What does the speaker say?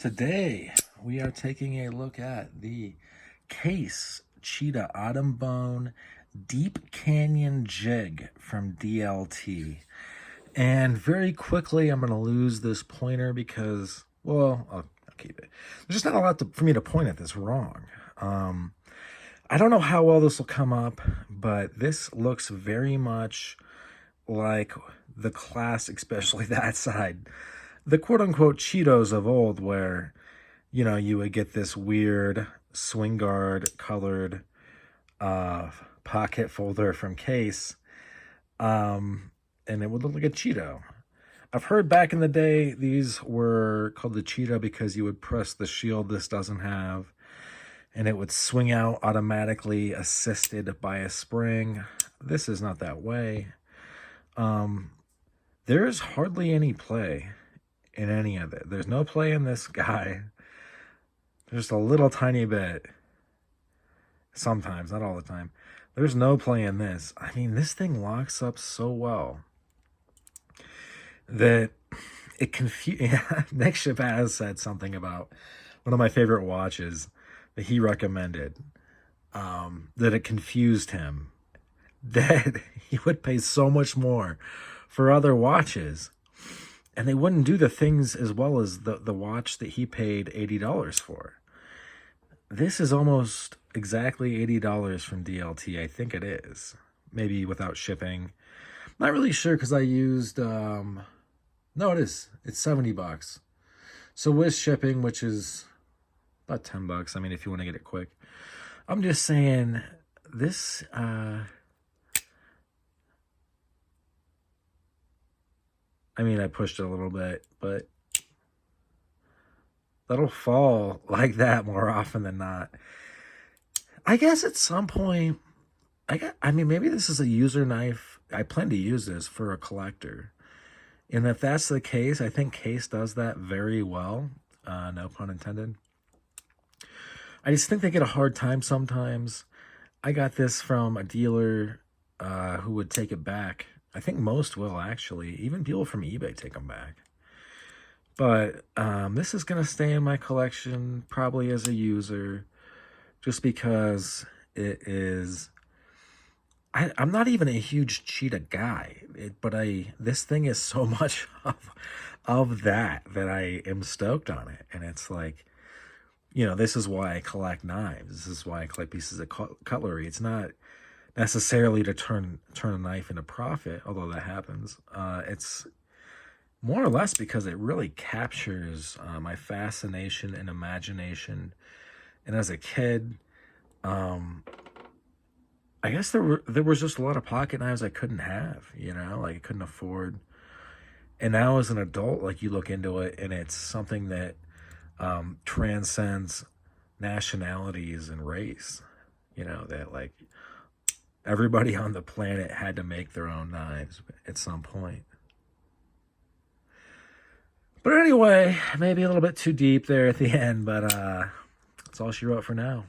Today, we are taking a look at the Case Cheetah Autumn Bone Deep Canyon Jig from DLT. And very quickly, I'm going to lose this pointer because, well, I'll keep it. There's just not a lot for me to point at this wrong. I don't know how well this will come up, but this looks very much like the classic, especially that side, the quote-unquote Cheetos of old, where, you know, you would get this weird swing guard colored pocket folder from Case, and it would look like a Cheeto. I've heard back in the day these were called the Cheetah because you would press the shield this doesn't have, and it would swing out automatically, assisted by a spring. This is not that way. There's hardly any play in any of it. There's no play in this guy. There's a little tiny bit. Sometimes, not all the time. There's no play in this. I mean, this thing locks up so well that it Nick Shabazz said something about one of my favorite watches that he recommended, that it confused him, that he would pay so much more for other watches and they wouldn't do the things as well as the watch that he paid $80 for. This is almost exactly $80 from DLT. I think it is. Maybe without shipping. Not really sure because I used, no, it is. It's 70 bucks. So with shipping, which is about 10 bucks. I mean, if you want to get it quick. I'm just saying this, I mean, I pushed it a little bit, but that'll fall like that more often than not. I guess at some point, I mean, maybe this is a user knife. I plan to use this for a collector. And if that's the case, I think Case does that very well. No pun intended. I just think they get a hard time sometimes. I got this from a dealer who would take it back. I think most will, actually. Even people from eBay take them back. But this is going to stay in my collection, probably as a user, just because it is... I'm not even a huge Cheetah guy, but this thing is so much of that I am stoked on it. And it's like, you know, this is why I collect knives. This is why I collect pieces of cutlery. It's not necessarily to turn a knife into profit, although that happens. It's more or less because it really captures my fascination and imagination. And as a kid, I guess there was just a lot of pocket knives I couldn't have, you know, like I couldn't afford. And now as an adult, like you look into it and it's something that transcends nationalities and race, you know, that like everybody on the planet had to make their own knives at some point. But anyway, maybe a little bit too deep there at the end, but that's all she wrote for now.